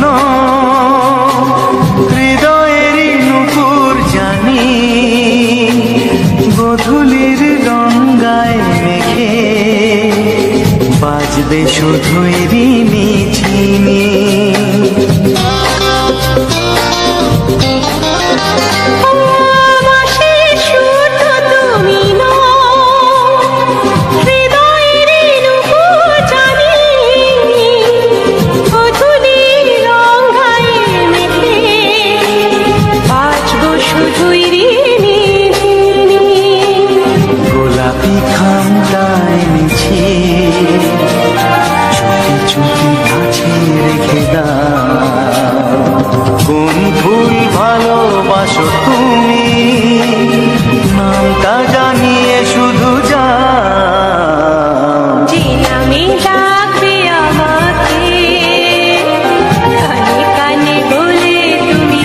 শোনো, হৃদয়েরই নুপুর জানি, গধূলির গঙ্গায় মেঘে বাজবে শুধুই রিনি ঝিনি। গোলাপি খামটা এনেছি, চুপি চুপি কাছে রেখে দাও। কোন ফুল ভালোবাসো তুমি, নামটা জানিয়ে শুধু যাও। যে নামে ডাকবে আমাকে, কানে কানে বলে তুমি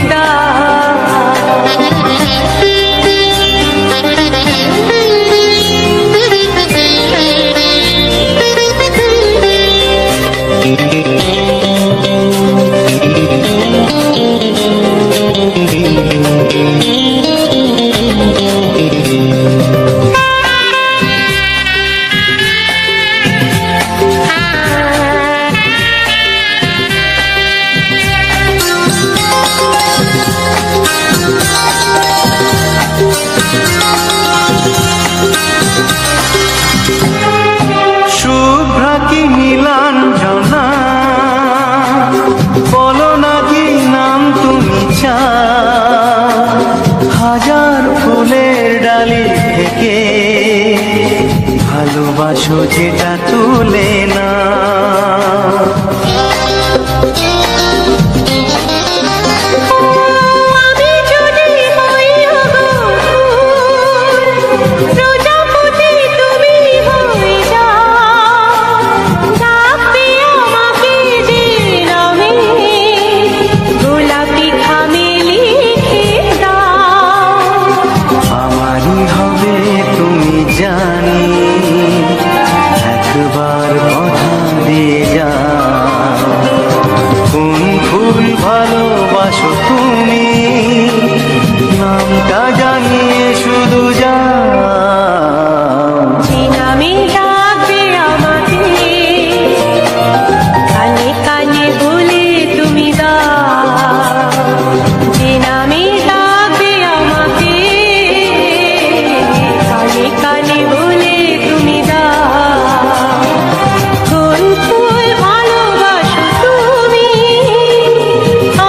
শুভ্রা কি নীলাঞ্জনা, বলো না কি নাম তুমি চাও। হাজার ফুলের ডালি থেকে ভালোবাসো যেটা তুলে না। জানি একবার কথা দিয়ে যাও। কোন ফুল ভালোবাসো তুমি, নামটা জানিয়ে শুধু যাও। যে নামে ডাকবে আমাকে, কানে কানে বলে তুমি দাও। যে নামে ডাকবে আমাকে, কানে কানে বলে তুমি দাও। কোন ফুল ভালোবাসো তুমি,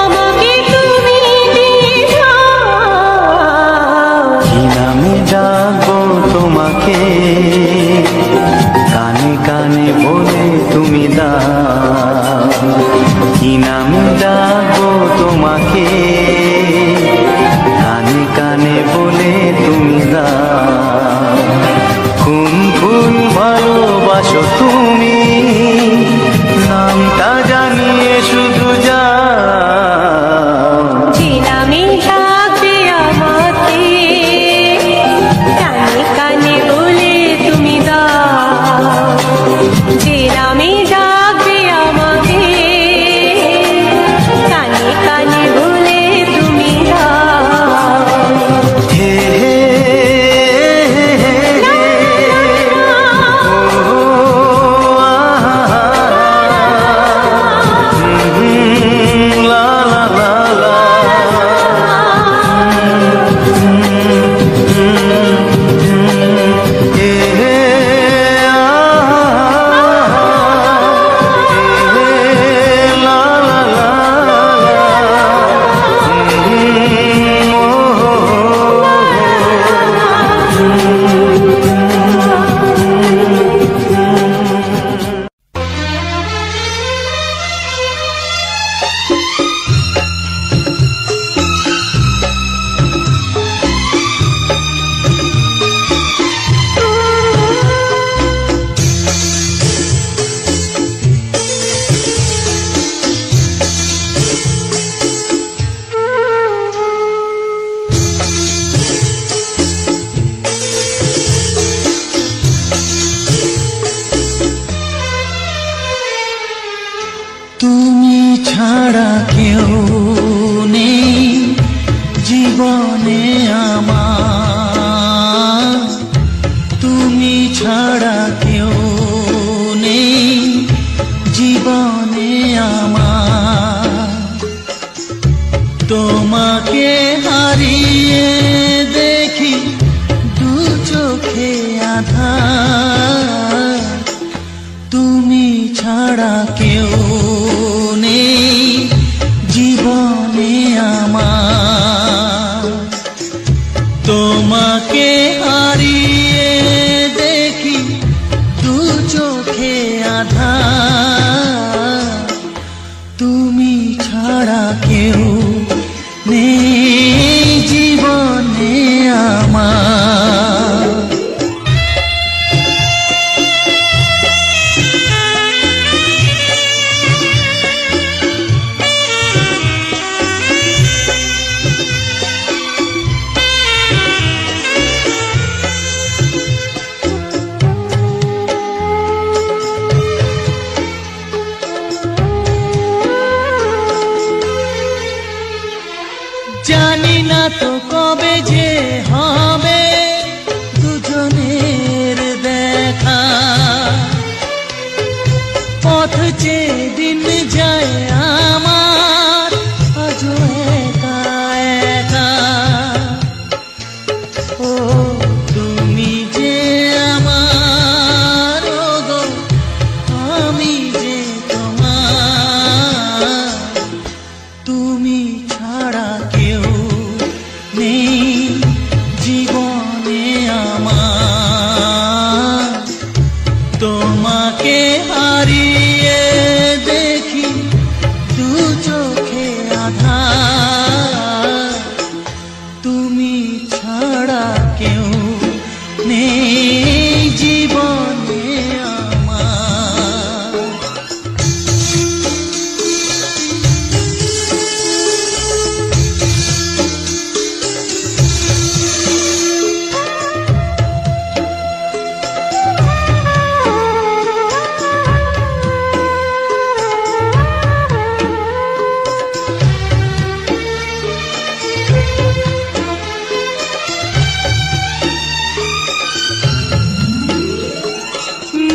আমাকে তুমি দিয়ে যাও। কি নামে ডাকবো তোমাকে, কানে কানে বলে তুমি দাও। কি নামে ডাকবো তোমাকে, কানে কানে বলে তুমি দাও। কোন ফুল ভালোবাসো তুমি, নামটা জানিয়ে শুধু যাও। যে নামে ডাকবে আমাকে, কানে কানে বলে তুমি দাও। যে নামে ডাকবে আমাকে, কানে কানে বলে তুমি দাও। হে হে হে হে হে, ও কেউ নেই জীবনে আমার, তুমি ছাড়া কেউ নেই জীবনে আমার। তোমাকে হারিয়ে দেখি দু চোখে আঁধার, তুমি ছাড়া কেউ নেই জীবনে আমার। তোমাকে হারিয়ে দেখি দু চোখে আঁধার, তুমি ছাড়া কেউ নেই জীবনে আমার। জানি না তো কবে যে হবে দুজনের দেখা, পথ চেয়ে দিন যায় আমার আজও একা একা। ও তুমি যে আমার, ও গো আমি যে তোমার, তুমি ছাড়া কেউ নেই জীবনে আমার। তোমাকে হারিয়ে দেখি দু চোখে আঁধার, তুমি ছাড়া কেউ নেই জীবনে আমার।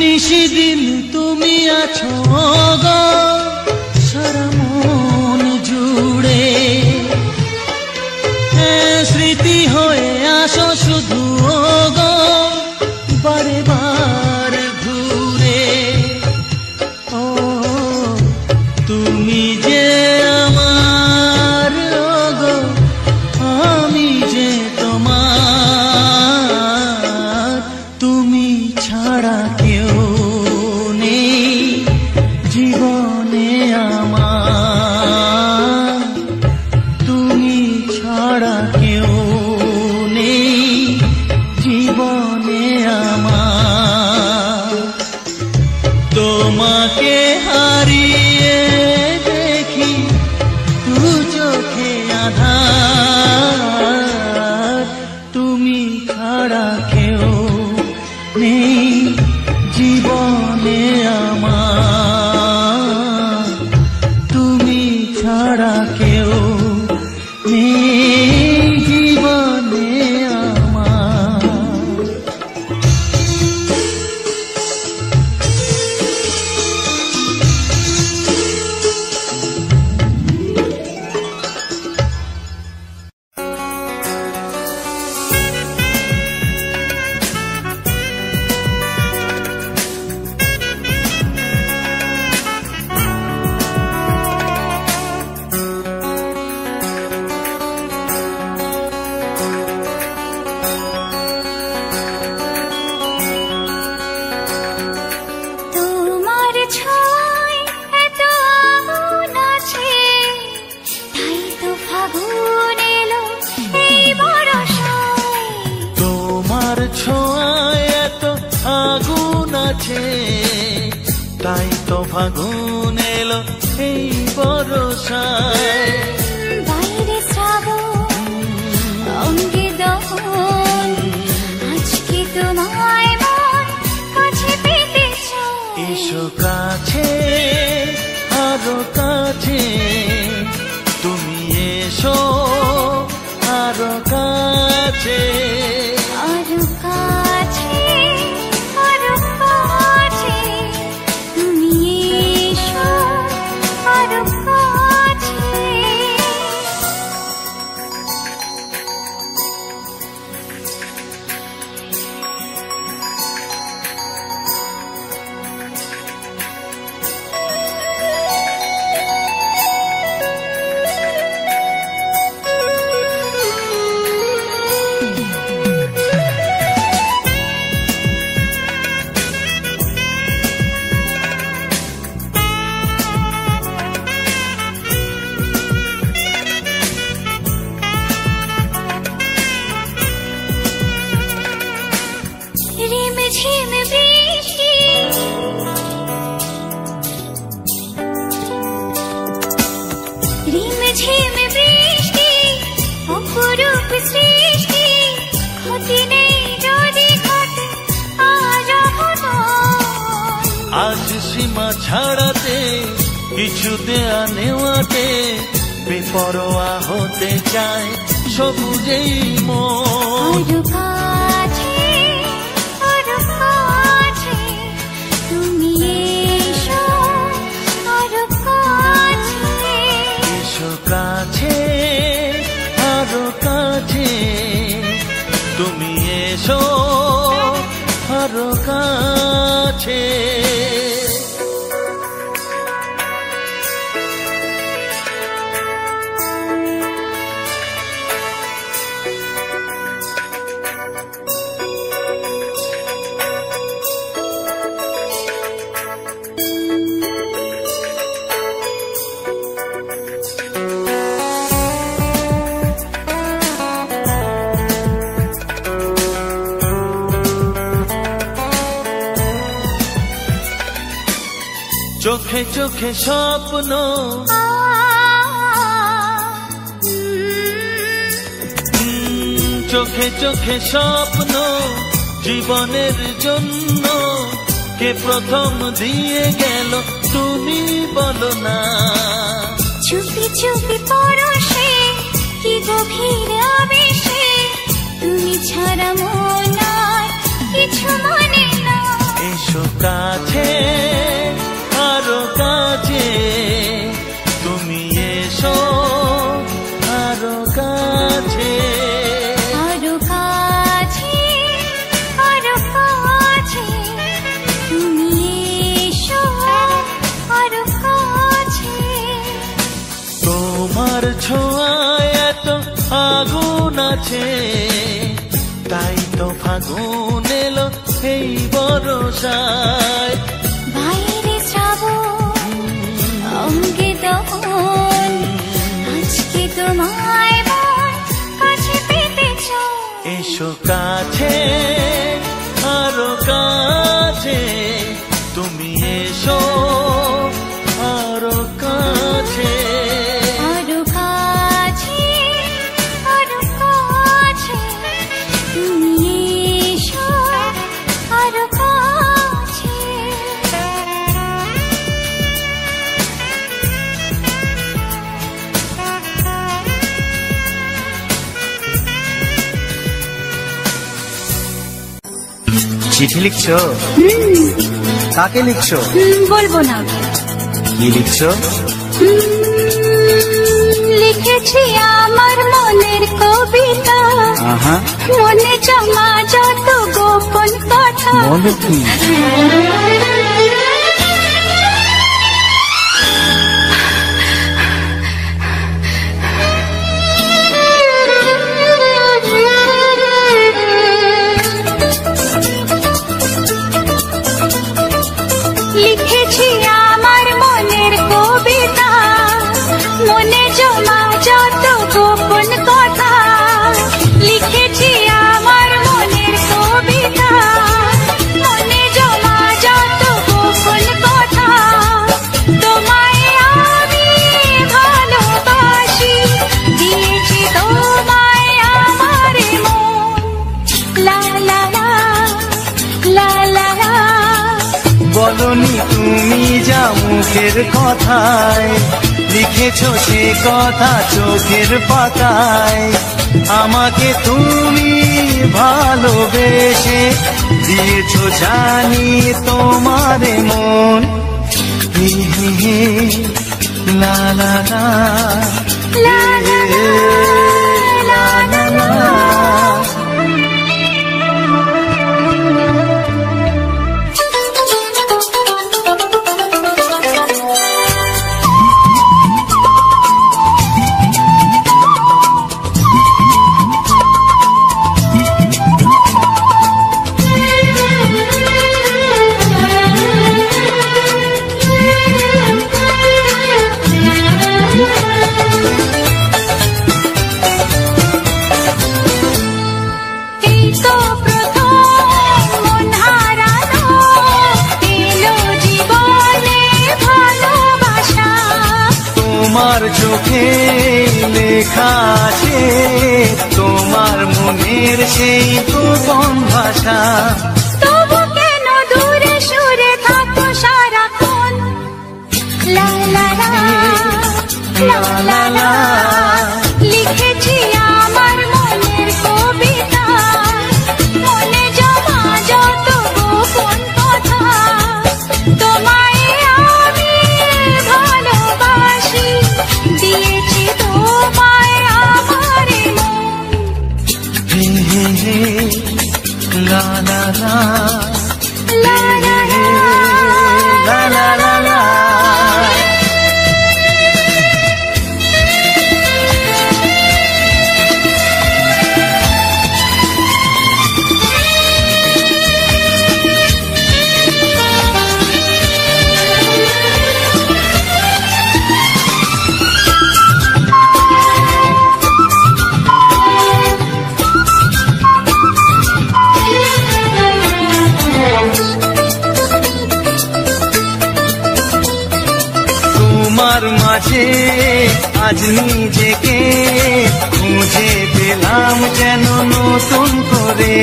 নিশিদিন তুমি আছো গো সারা মন জুড়ে, স্মৃতি হয়ে আসো শুধু গো বারে বার ঘুরে। ও তুমি যে আমার, ও গো আমি যে তোমার, তুমি ছাড়া কেউ নেই জীবনে আমার। তুমি ছাড়া কেউ নেই জীবনে আমার। তোমাকে হারিয়ে দেখি দু চোখে আঁধার, তুমি ছাড়া কেউ নেই জীবনে আমার। তুমি ছাড়া কেউ নেই জীবনে আমার। তাই তো ফাগুন এলো এই বরষায়। বাইরে শ্রাবণ অঙ্গে দহন, আজকে তোমায় মন কাছে পেতে চায়। এসো কাছে আরো কাছে, সীমা ছাড়াতে, কিছু দেয়া নেওয়াতে বেপরোয়া হতে চায় সবুজেই মন। আরো কাছে, আরো কাছে, তুমি এসো, আরো কাছে। এসো কাছে, আরো কাছে, তুমি এসো আরো কাছে। চোখে চোখে স্বপ্ন, চোখে চোখে স্বপ্ন, জীবনের জন্য কে প্রথম দিয়ে গেল তুমি বলো না। চুপি চুপি পরশে, কি গভীর আবেশে, তুমি ছাড়া মন আর কিছু মানে না। এসো কাছে, আরো কাছে, তুমি এসো আরো কাছে। আরো কাছে, আরো কাছে, তুমি এসো আরো কাছে। তোমার ছোঁয়ায় এত আগুন আছে, তাই তো ফাগুন এলো এই বরষায়। বাইরে শ্রাবণ, অঙ্গে দহন, আজকে তোমায় মন কাছে পেতে চায়। এসো কাছে, আরো কাছে, তুমি এসো আরো কাছে। আরো কাছে, আরো কাছে, তুমি এসো আরো কাছে। চিঠি লিখছো? কাকে লিখছো? বলবো না। কি লিখছো? লিখেছি আমার মনের কবিতা, আহা, মনে জমা যত গোপন কথা। বলো কি? লিখেছি আমার মনের কবিতা, মনে জমা যত গোপন কথা। লিখেছি আমার মনের কবিতা, মনে জমা যত গোপন কথা। তোমায় আমি ভালোবাসি, দিয়েছি তোমায় আমার মন। লা লা লা, লা লা লা। বলনি তুমি যা মুখের কথায়, লিখেছো সে কথা চোখের পাতায়। আমাকে তুমি ভালোবেসে দিয়েছো জানি তোমারে মন। হে হে হে, লা লা লা, লা লা লা, লা লা লা। তোমার চোখে লেখা আছে তোমার মনের সেই গোপন ভাষা। তবু কেন দূরে সরে থাকো সারাক্ষণ, আজ নিজেকে খুঁজে পেলাম যেন নতুন করে।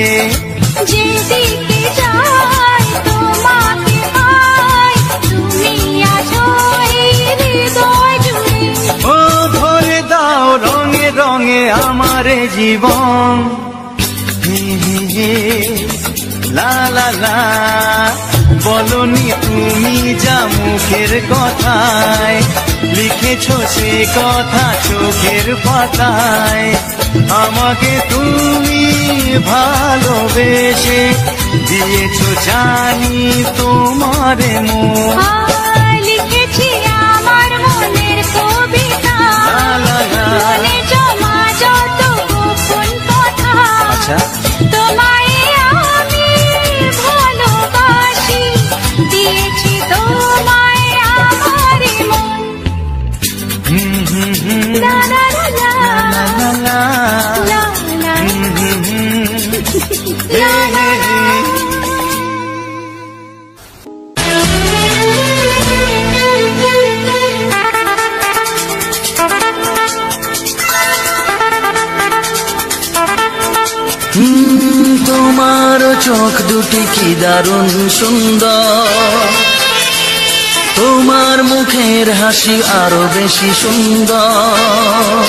যেদিকে যাই তোমাকে পাই, তুমি আছো এই হৃদয় জুড়ে। ও ভরে দাও রঙে রঙে আমার জীবন। হে হে হে লা লা লা, বলনি তুমি যা মুখের কথায়, লিখেছো সে কথা চোখের পাতায়। আমাকে তুমি ভালোবেসে দিয়েছো জানি তোমার মন। লিখেছি আমার মনের কবিতা, মনে জমা যত গোপন কথা। তোমায় আমি ভালোবাসি, দিয়েছি তোমায় আমার মন। লা লা লা লা লা লা লা লা লা। তোমার চোখ দুটি কি দারুণ সুন্দর, তোমার মুখের হাসি আরো বেশি সুন্দর।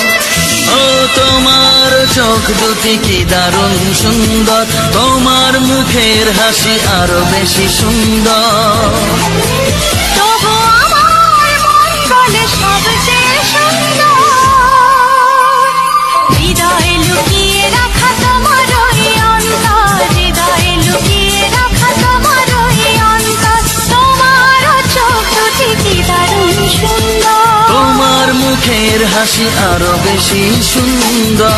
ও তোমার চোখ দুটি কি দারুণ সুন্দর, তোমার মুখের হাসি আরো বেশি সুন্দর। তবু আমার মন বলে সবচেয়ে সুন্দর, হৃদয়ে লুকিয়ে রাখা তোমার ওই অন্তর, হৃদয়ে লুকিয়ে রাখা তোমার ওই অন্তর। তোমার চোখ দুটি কি দারুণ সুন্দর, তোমার মুখের হাসি আরো বেশি সুন্দর।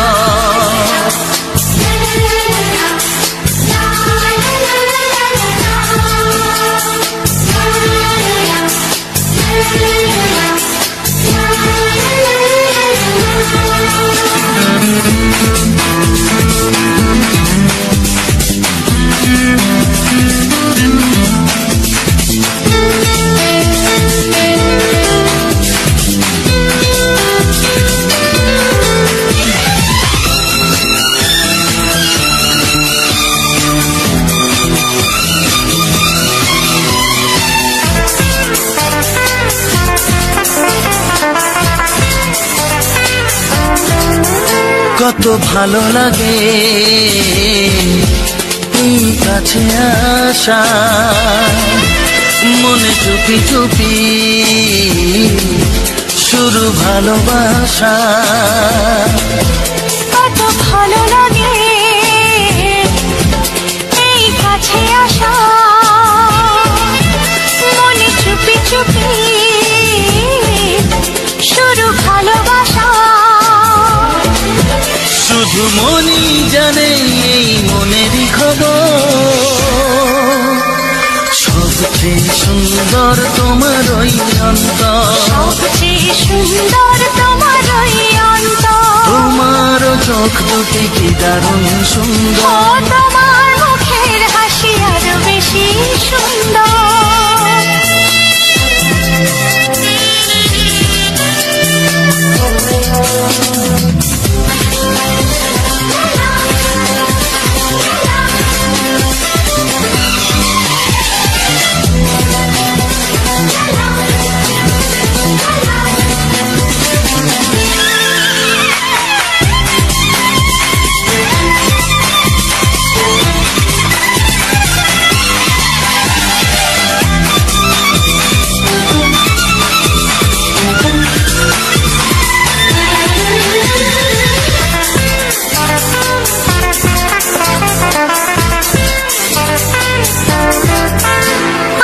কত ভালো লাগে এই কাছে আসা, মনে চুপি চুপি শুরু ভালোবাসা। কত ভালো লাগে এই কাছে আসা, মনে চুপি চুপি শুরু ভালোবাসা। শুধু মনই জানে এই মনেরই খবর, সবচেয়ে সুন্দর তোমার ওই অন্তর, সবচেয়ে সুন্দর তোমার ওই অন্তর। তোমার চোখ দুটি কি দারুণ সুন্দর, তোমার মুখের হাসি আরো বেশি সুন্দর।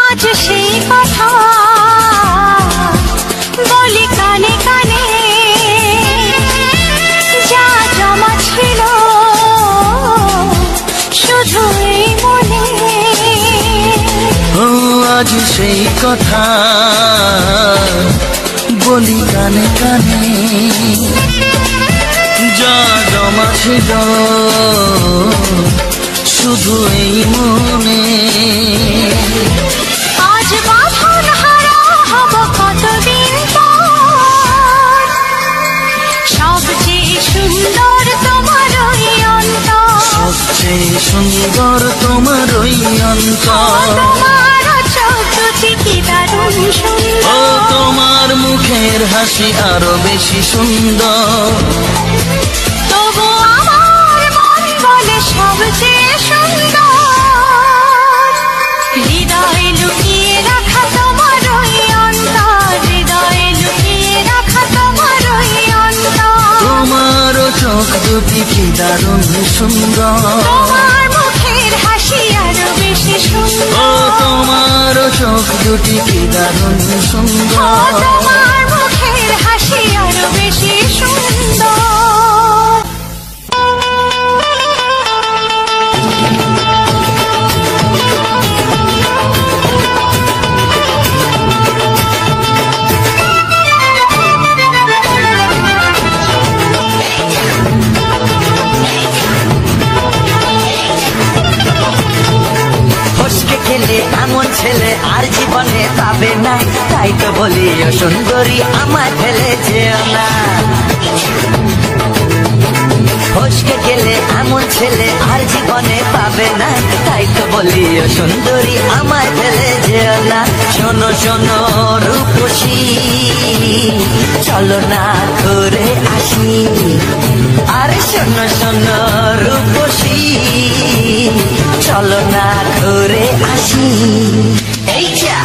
আজ সেই কথা বলি কানে কানে, যা জমা ছিল শুধু এই মনে। আজ বাঁধন হারা হব কতদিন পর, যে সুন্দর তোমার ওই অন্তর, তোমার চোখ দুটি কি দারুণ ও সুন্দর, তোমার মুখের হাসি আরো বেশি সুন্দর। তবু আমার মন বলে সবচেয়ে সুন্দর। হৃদয়ে লুকিয়ে রাখা তোমার ওই অন্তর, হৃদয়ে লুকিয়ে রাখা তোমার ওই অন্তর। তোমার চোখ দুটি কি দারুণ সুন্দর, তোমার মুখের হাসি আরো বেশি ও সুন্দর, তোমার চোখ দুটি কি দারুণ সুন্দর। তোমার মুখের হাসি আরো বেশি সুন্দর। ফসকে খেলে এমন ছেলে আর জীবনে পাবে না, তাই তো বলি ও সুন্দরী আমার ফেলে যেও না। ফসকে গেলে এমন ছেলে আর জীবনে পাবে না, তাই তো বলি ও সুন্দরী আমার ফেলে যেও না। শোনো শোনো রূপসী, চলো না ঘুরে আসি। আরে শোনো শোনো রূপসী, চলো না ঘুরে আসি। এই যা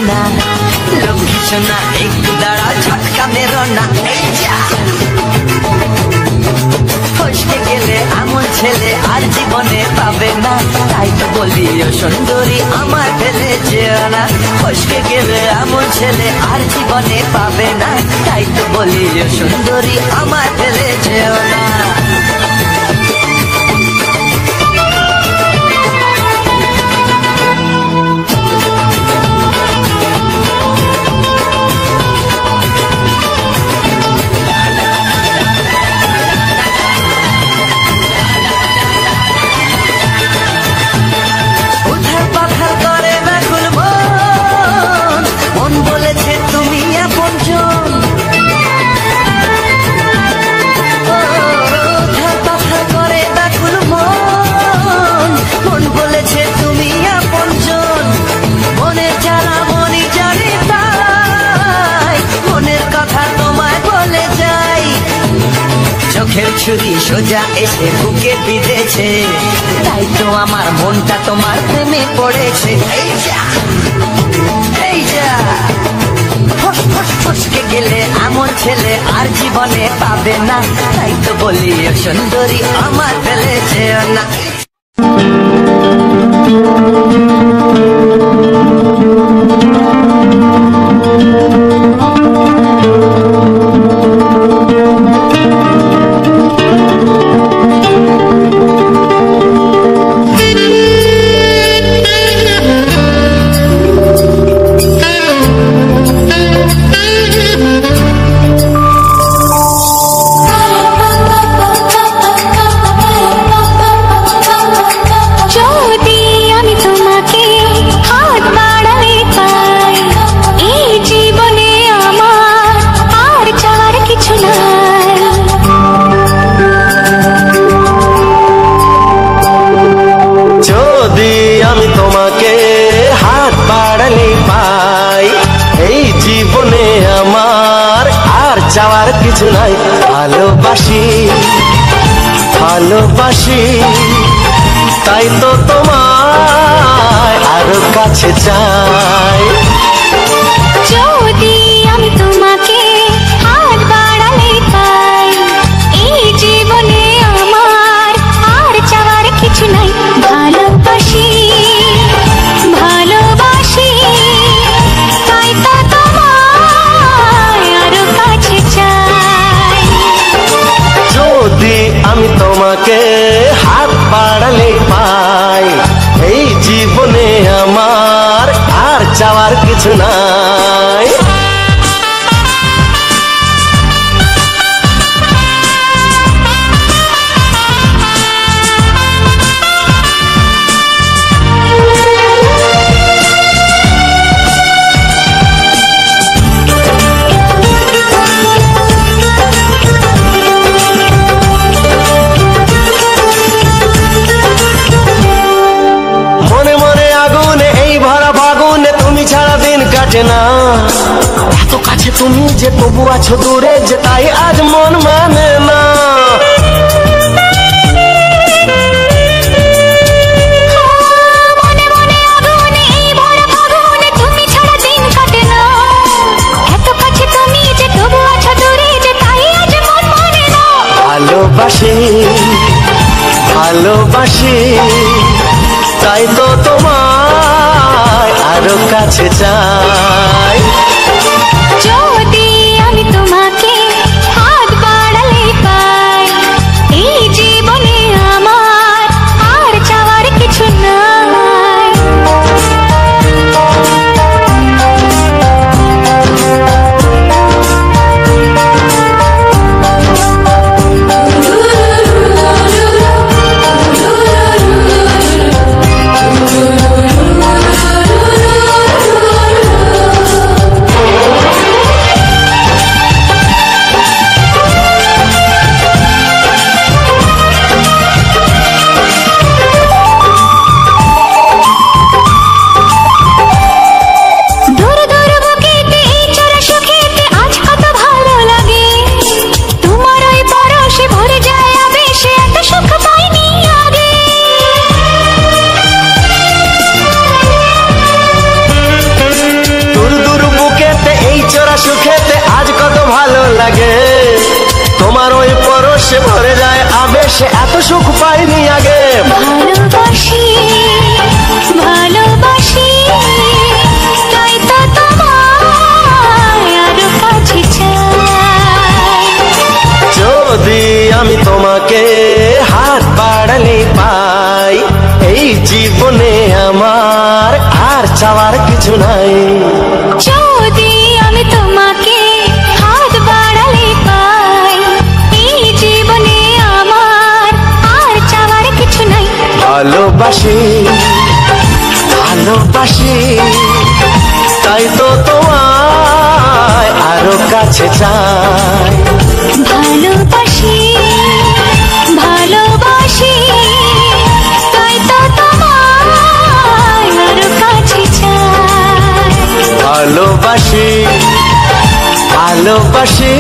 না লক্ষ্মী সোনা, একটু দাঁড়া ঝটকা মেরো না। এই যা ফসকে গেলে এমন ছেলে আর জীবনে পাবে না, তাই তো বলি ও সুন্দরী আমার ফেলে যেও না। ফসকে গেলে এমন ছেলে আর জীবনে পাবে না, তাই তো বলি ও সুন্দরী আমার ফেলে যেও না। চোখের ছুরি সোজা এসে বুকে বিঁধেছে, তাই তো আমার মনটা তোমার প্রেমে পড়েছে। এই যা এই যা ফসকে গেলে এমন ছেলে আর জীবনে পাবে না, তাই তো বলি ও সুন্দরী আমার ফেলে যেও না। চাওয়ার কিছু নাই, ভালোবাসি ভালোবাসি, তাই তো তোমায় আরো কাছে চাই। যদি আমি তোমাকে হাত চাওয়ার কিছু নাই। না এত কাছে তুমি যে তবু আছো দূরে, যে তাই আজ মন মানে না। ভালোবাসি ভালোবাসি তাই তো তোমায় আরো কাছে চাই। যদি আমি তোমাকে হাত বাড়ালে পাই, এই জীবনে আমার আর চাওয়ার কিছু নাই। তোমার ওই পরশে ভরে যায় আবেশে, এত সুখ পাইনি আগে। ভালোবাসি ভালোবাসি তাই তো তোমায় আরো কাছে চাই। যদি আমি তোমাকে হাত বাড়ালে পাই, এই জীবনে আমার আর চাওয়ার কিছু নাই। যদি আমি তোমাকে হাত বাড়ালে পাই, এই জীবনে আমার আর চাওয়ার কিছু নাই। ভালোবাসি ভালোবাসি তাই তো তোমায় আরো কাছে চাই। ভালোবাসি ভালোবাসি তাই তো তোমায় আরো কাছে চাই। ভালোবাসি ভালোবাসি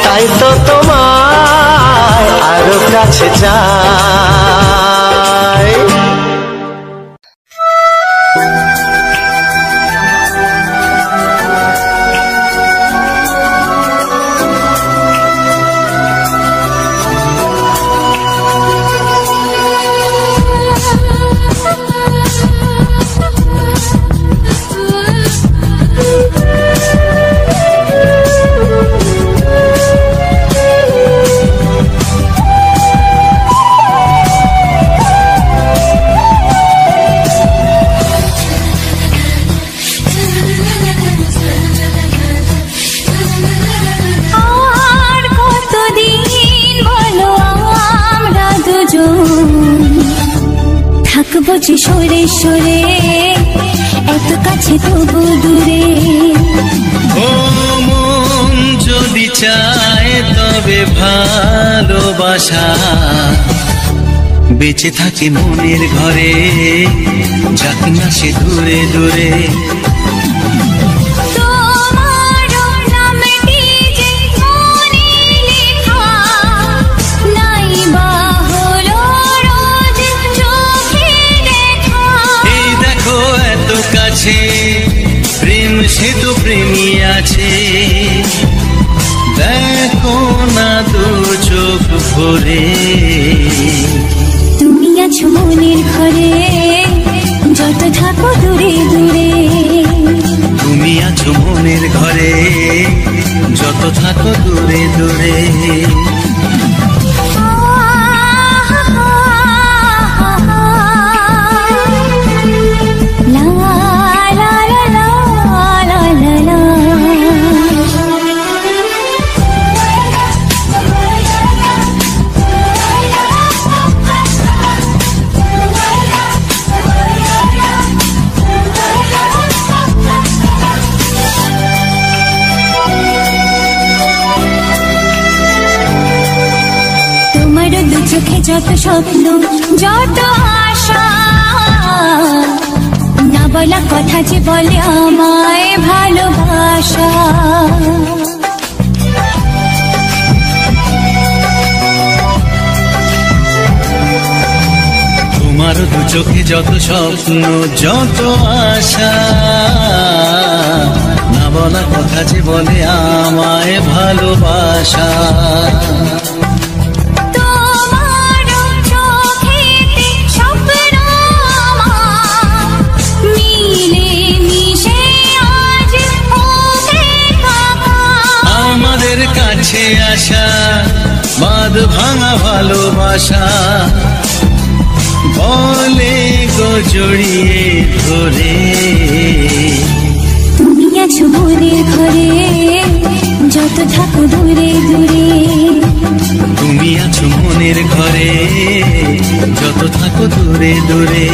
তাই তো তোমায় আরো কাছে চাই। থাকবো যে সরে সরে এত কাছে তবু দূরে। ও মন যদি চায় তবে ভালোবাসা বেঁচে থাকে মনের ঘরে, যাক না সে দূরে দূরে। প্রেম সে তো প্রেমী আছে, দেখো না দু চোখ ভরে। তুমি আছো মনের ঘরে, যত থাকো দূরে দূরে। তুমি আছো মনের ঘরে, যত থাকো দূরে দূরে। লা যত স্বপ্ন যত আশা, না বলা কথা যে বলে আমায় ভালোবাসা। তোমার দু চোখে যত স্বপ্ন যত আশা, না বলা কথা যে বলে আমায় ভালোবাসা। আমাদের কাছে আসা বাঁধ ভাঙা ভালোবাসা, বলে গো জড়িয়ে ধরে। তুমি আছো মনের ঘরে যত থাকো দূরে দূরে, তুমি আছো মনের ঘরে যত থাকো দূরে দূরে।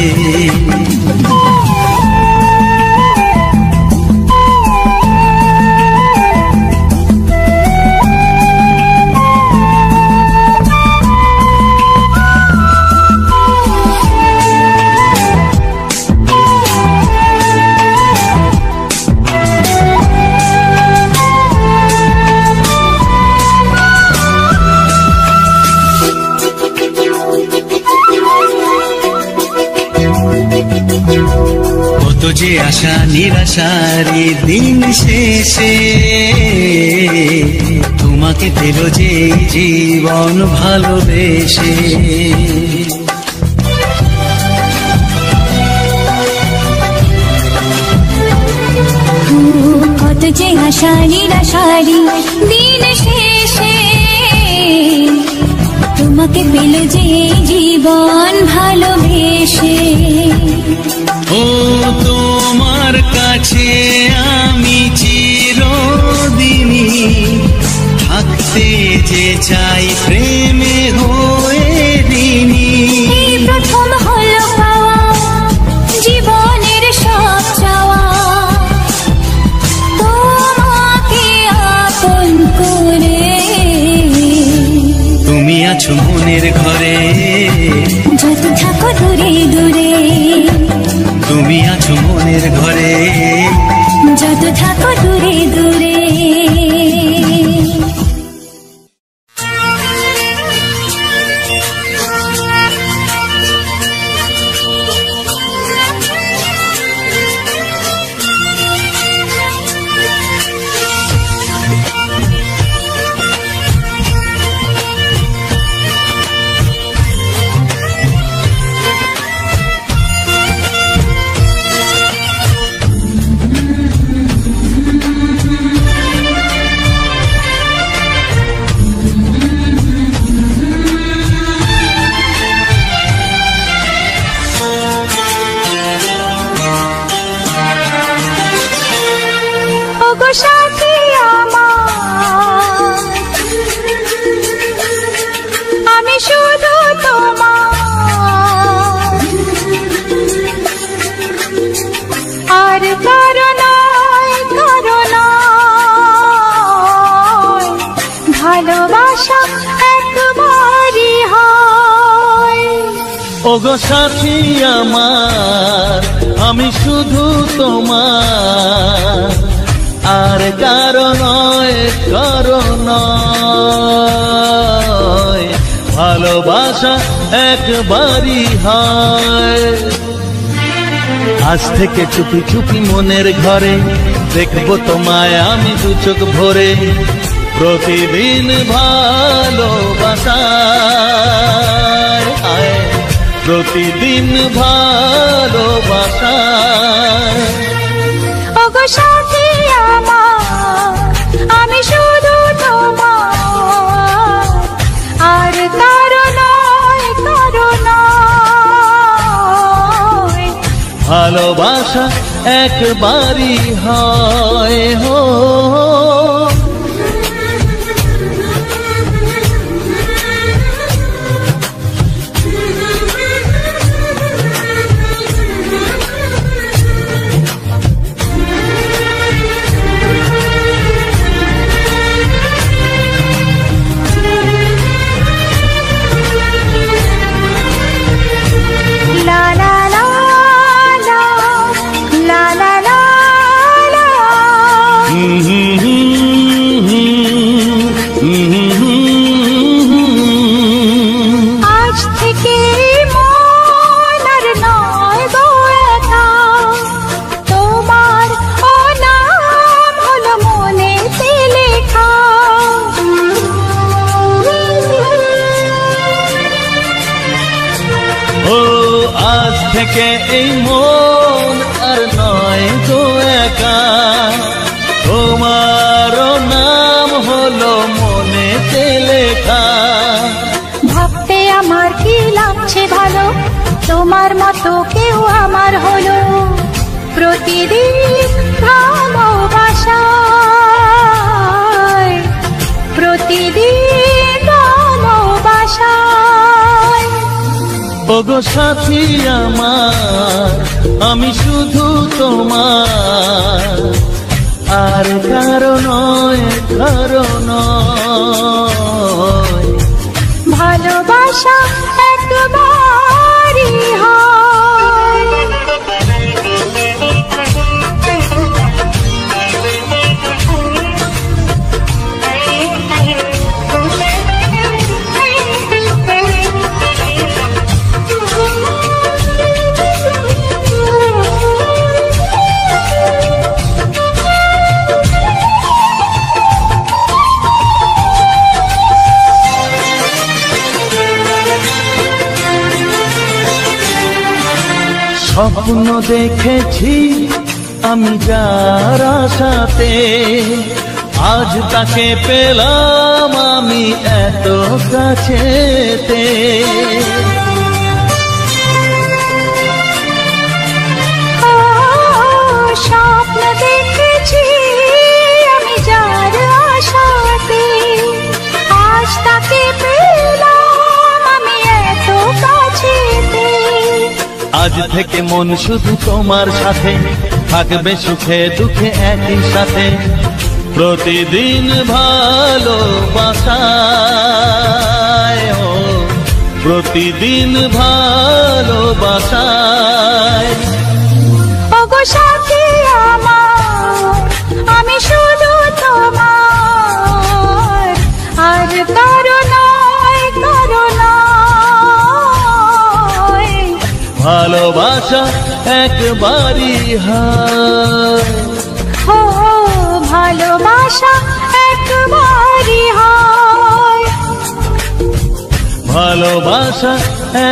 কত যে আশা নিরাশারি দিন শেষে, তোমাকে পেল যে জীবন ভালোবেসে। কত যে আশা নিরাশারি দিন শেষে, তোমাকে পেল যে জীবন ভালোবেসে। ও তোমার কাছে আমি চিরদিনই থাকতে যে চাই প্রেমে হয়ে দিনই। এই প্রথম হলো পাওয়া জীবনের সব চাওয়া, তোমাকে আপন করে। তুমি আছো মনের ঘরে যত থাকো দূরে দূরে, তুমি আছো মনের ঘরে যত থাকো দূরে দূরে। সাথী আমার, আমি শুধু তোমার, আর কারো নয় কারো নয়, ভালোবাসা একবারই হয়। ওগো সাথী আমার, আমি শুধু তোমার, আর কারো নয় কারো নয়, ভালোবাসা একবারই হয়। আজ থেকে চুপি চুপি মনের ঘরে দেখবো তোমায় আমি দু চোখ ভরে, প্রতিদিন ভালোবাসায়, প্রতিদিন ভালোবাসায়। ওগো সাথী আমার, আমি শুধু তোমার, আর কারো নয় কারো নয়, ভালোবাসা একবারই হয়। হো থেকে এই মন আর নয় তো একা, তোমারও নাম হলো মনেতে লেখা। ভাবতে আমার কি লাগছে ভালো, তোমার মতো কেউ আমার হলো। প্রতিদিন ভালোবাসায়, প্রতিদিন ভালোবাসায়। ওগো সাথী আমার, আমি শুধু তোমার, আর কারো নয়, কারো নয়। ভালোবাসা একবারই হয়। স্বপ্ন দেখেছি আমি যার আশাতে, আজ তাকে পেলাম আমি এত কাছেতে। স্বপ্ন দেখেছি আমি যার আশাতে, আজ তাকে পেলাম আমি এত কাছেতে। আজ থেকে মন শুধু তোমার সাথে, থাকবে সুখে দুঃখে একই সাথে। প্রতিদিন ভালোবাসায়, ও প্রতিদিন ভালোবাসায়। ওগো সাথী আমার, আমি শুধু তোমার, আর কারো নয়, কারো নয়। ভালোবাসা একবারই হয়, ও ভালোবাসা একবারই হয়। ভালোবাসা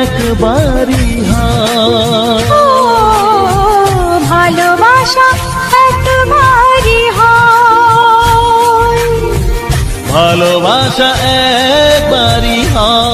একবারই হয়, ও ভালোবাসা একবারই হয়। ভালোবাসা একবারই হয়।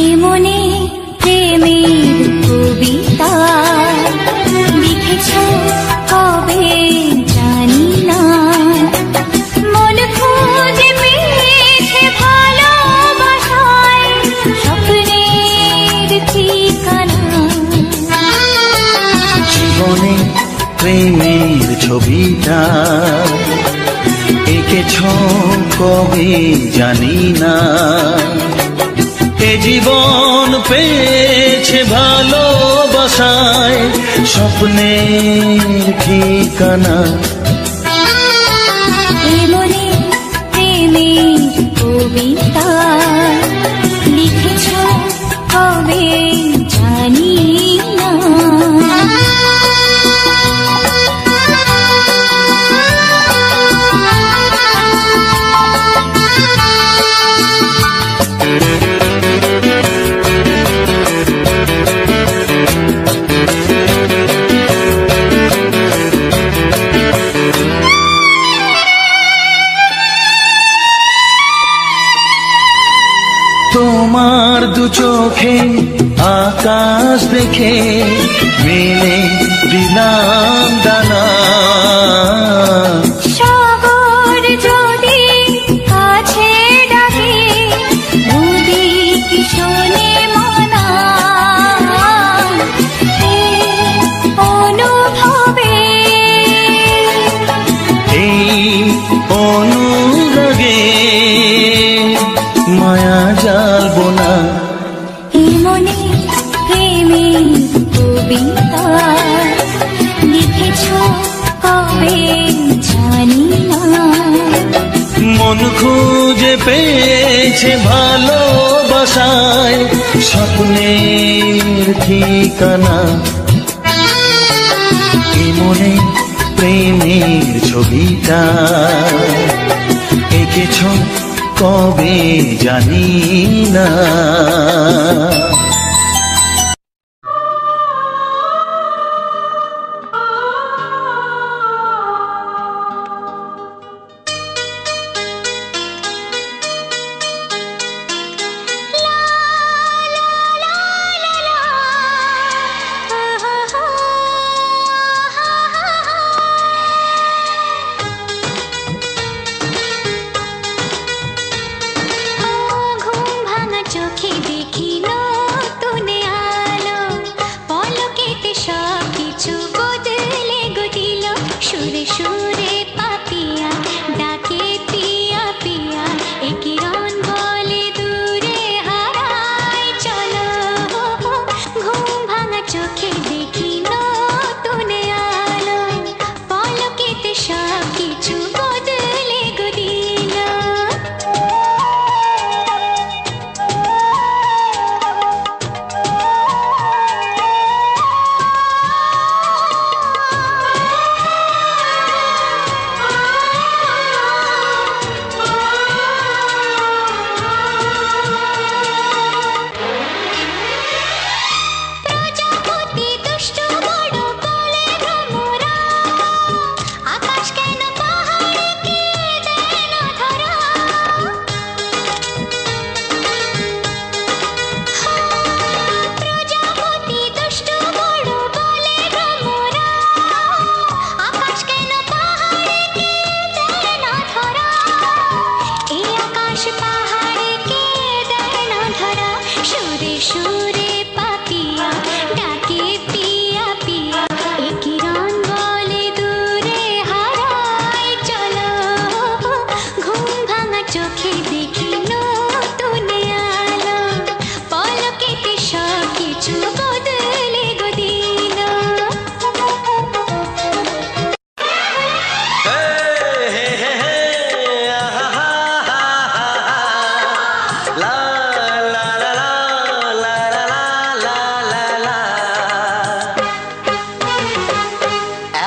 এমনি প্রেমের কবিতা লিখেছ কবে জানি না, মন খুঁজে পেয়েছে ভালোবাসায় স্বপ্নের ঠিকানা। জীবনে প্রেমের ছবিটা এঁকেছ কবে জানি না, এ জীবন পেয়েছে ভালোবাসায় স্বপ্নের ঠিকানা। এমনি প্রেমের কবিতা লিখেছ কবে জানি না। তোমার দু চোখে আকাশ দেখে মেলে দিলাম দানা, সাগর যদি কাছে ডাকে নদী কি শোনে মানা। কবে জানি না। মন খুঁজে পেয়েছে ভালোবাসায় স্বপ্নের ঠিকানা। এ মনে প্রেমের ছবিটা এঁকেছ কবে জানি না।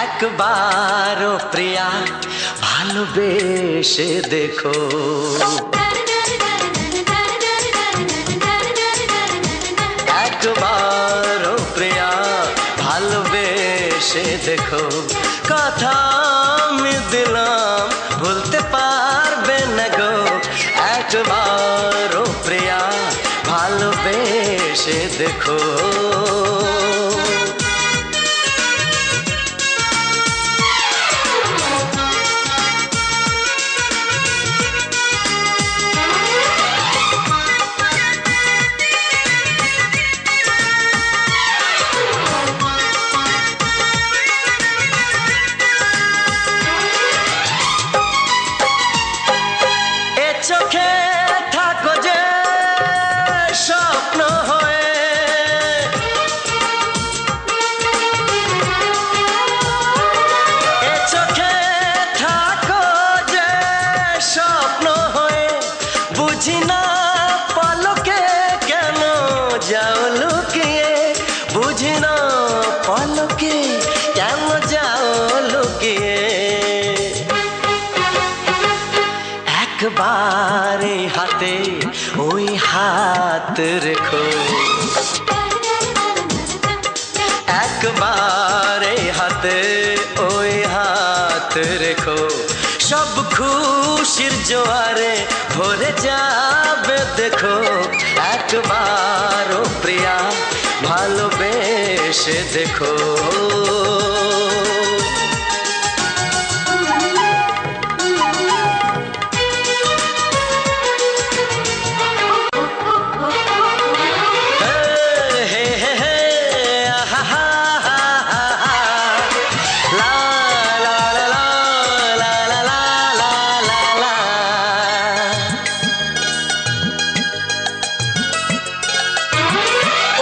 একবারও প্রিয়া ভালোবেসে দেখো, একবারও প্রিয়া ভালোবেসে দেখো। কথা আমি দিলাম ভুলতে পারবে না গো, একবারও প্রিয়া ভালোবেসে দেখো। চোখে থাকো যে স্বপ্ন হয়ে, এ চোখে থাকো যে স্বপ্ন হয়ে, বুঝি না পলকে কেন যাও লুকিয়ে, বুঝি না পলকে কেন যাও লুকিয়ে। একবার হাতে ওই হাত রেখো, একবার হাতে ওই হাত রেখো, সব খুশির জোয়ারে ভরে যাবে দেখো। একবার প্রিয়া ভালোবেসে দেখো।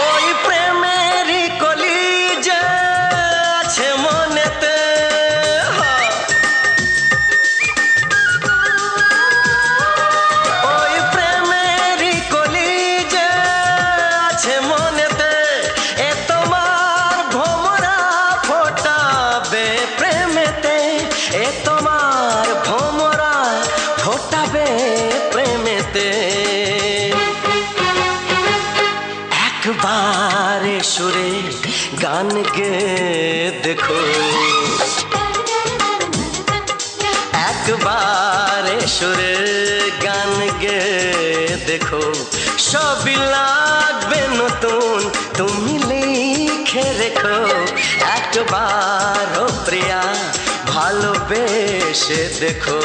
ওই প্রেমেরই কলি যে আছে মনেতে, গে দেখো একবার সুরের গান গে দেখো সবই লাগবে নতুন তুমি লিখে রেখো একবার প্রিয়া ভালোবেসে দেখো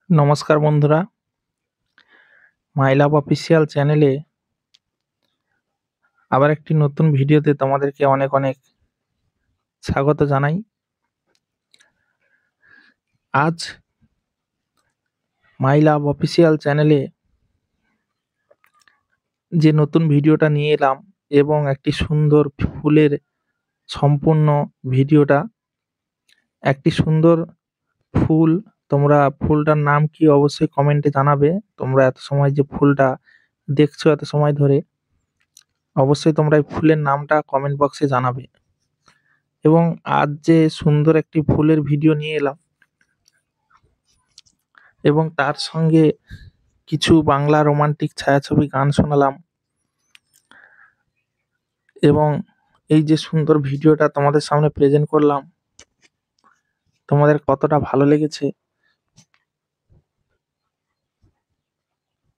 নমস্কার বন্ধুরা, মাই লাভ অফিসিয়াল চ্যানেলে আবার একটি নতুন ভিডিওতে তোমাদেরকে অনেক অনেক স্বাগত জানাই। আজ মাই লাভ অফিসিয়াল চ্যানেলে যে নতুন ভিডিওটা নিয়ে এলাম এবং একটি সুন্দর ফুলের সম্পূর্ণ ভিডিওটা, একটি সুন্দর ফুল, তোমরা ফুলটার নাম কি অবশ্যই কমেন্টে জানাবে। তোমরা এত সময় যে ফুলটা দেখছো এত সময় ধরে, অবশ্যই তোমরা এই ফুলের নামটা কমেন্ট বক্সে জানাবে। এবং আজ যে সুন্দর একটি ফুলের ভিডিও নিয়ে এলাম এবং তার সঙ্গে কিছু বাংলা রোমান্টিক ছায়াছবি গান শোনালাম, এবং এই যে সুন্দর ভিডিওটা তোমাদের সামনে প্রেজেন্ট করলাম, তোমাদের কতটা ভালো লেগেছে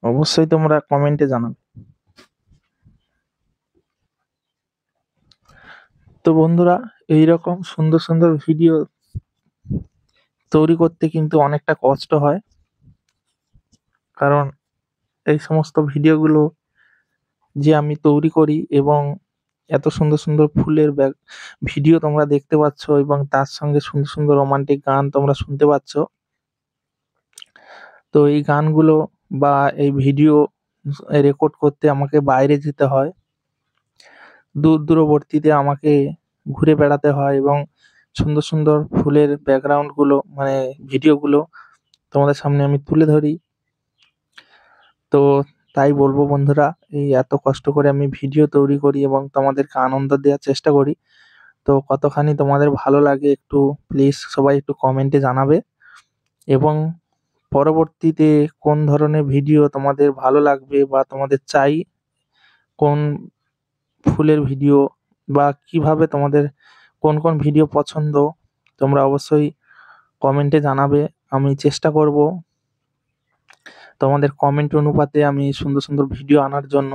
অবশ্যই তোমরা কমেন্টে জানাবে। তো বন্ধুরা, এইরকম সুন্দর সুন্দর ভিডিও তৈরি করতে কিন্তু অনেকটা কষ্ট হয়, কারণ এই সমস্ত ভিডিওগুলো যে আমি তৈরি করি এবং এত সুন্দর সুন্দর ফুলের ভিডিও তোমরা দেখতে পাচ্ছ এবং তার সঙ্গে সুন্দর সুন্দর রোমান্টিক গান তোমরা শুনতে পাচ্ছ। তো এই গানগুলো বা এই ভিডিও রেকর্ড করতে আমাকে বাইরে যেতে হয়, দূরবর্তীতে আমাকে ঘুরে বেড়াতে হয় এবং সুন্দর সুন্দর ফুলের ব্যাকগ্রাউন্ডগুলো মানে ভিডিওগুলো তোমাদের সামনে আমি তুলে ধরি। তো তাই বলবো বন্ধুরা, এই এত কষ্ট করে আমি ভিডিও তৈরি করি এবং তোমাদেরকে আনন্দ দেওয়ার চেষ্টা করি। তো কতখানি তোমাদের ভালো লাগে একটু প্লিজ সবাই একটু কমেন্টে জানাবে, এবং পরবর্তীতে কোন ধরনের ভিডিও তোমাদের ভালো লাগবে বা তোমাদের চাই, কোন ফুলের ভিডিও বা কিভাবে তোমাদের কোন কোন ভিডিও পছন্দ, তোমরা অবশ্যই কমেন্টে জানাবে। আমি চেষ্টা করব তোমাদের কমেন্ট অনুপাতে আমি সুন্দর সুন্দর ভিডিও আনার জন্য,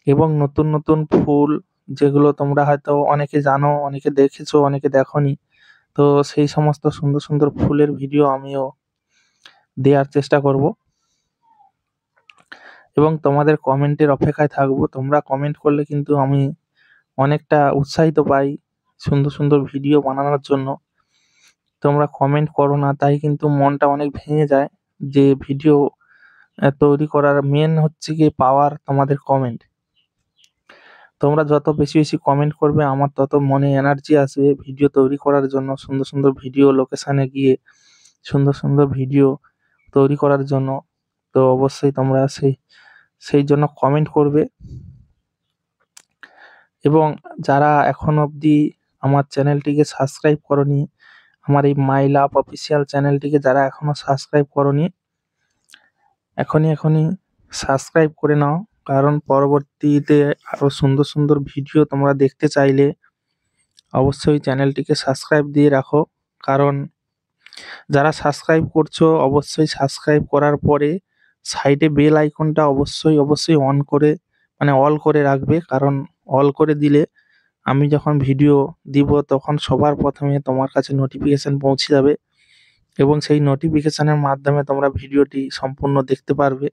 এবং নতুন নতুন ফুল যেগুলো তোমরা হয়তো অনেকে জানো, অনেকে দেখেছো, অনেকে দেখোনি, তো সেই সমস্ত সুন্দর সুন্দর ফুলের ভিডিও আমিও দেওয়ার চেষ্টা করব এবং তোমাদের কমেন্টের অপেক্ষায় থাকবো। তোমরা কমেন্ট করলে কিন্তু আমি অনেকটা উৎসাহিত পাই সুন্দর সুন্দর ভিডিও বানানোর জন্য। তোমরা কমেন্ট করো না, তাই কিন্তু মনটা অনেক ভেঙে যায় যে ভিডিও তৈরি করার মেন হচ্ছে গিয়ে পাওয়ার তোমাদের কমেন্ট। তোমরা যত বেশি বেশি কমেন্ট করবে আমার তত মনে এনার্জি আসবে ভিডিও তৈরি করার জন্য, সুন্দর সুন্দর ভিডিও লোকেশনে গিয়ে সুন্দর সুন্দর ভিডিও তৈরি করার জন্য। তো অবশ্যই তোমরা সেই জন্য কমেন্ট করবে, এবং যারা এখন অবধি আমার চ্যানেলটিকে সাবস্ক্রাইব করনি, আমার এই মাই লাভ অফিসিয়াল চ্যানেলটিকে যারা এখনো সাবস্ক্রাইব করনি, এখনই সাবস্ক্রাইব করে নাও, কারণ পরবর্তীতে আরো সুন্দর সুন্দর ভিডিও তোমরা দেখতে চাইলে অবশ্যই চ্যানেলটিকে সাবস্ক্রাইব দিয়ে রাখো। কারণ যারা সাবস্ক্রাইব করছো অবশ্যই সাবস্ক্রাইব করার পরে সাইডে বেল আইকনটা অবশ্যই অন করে মানে অল করে রাখবে, কারণ অল করে দিলে আমি যখন ভিডিও দিব তখন সবার প্রথমে তোমার কাছে নোটিফিকেশন পৌঁছে যাবে এবং সেই নোটিফিকেশনের মাধ্যমে তোমরা ভিডিওটি সম্পূর্ণ দেখতে পারবে।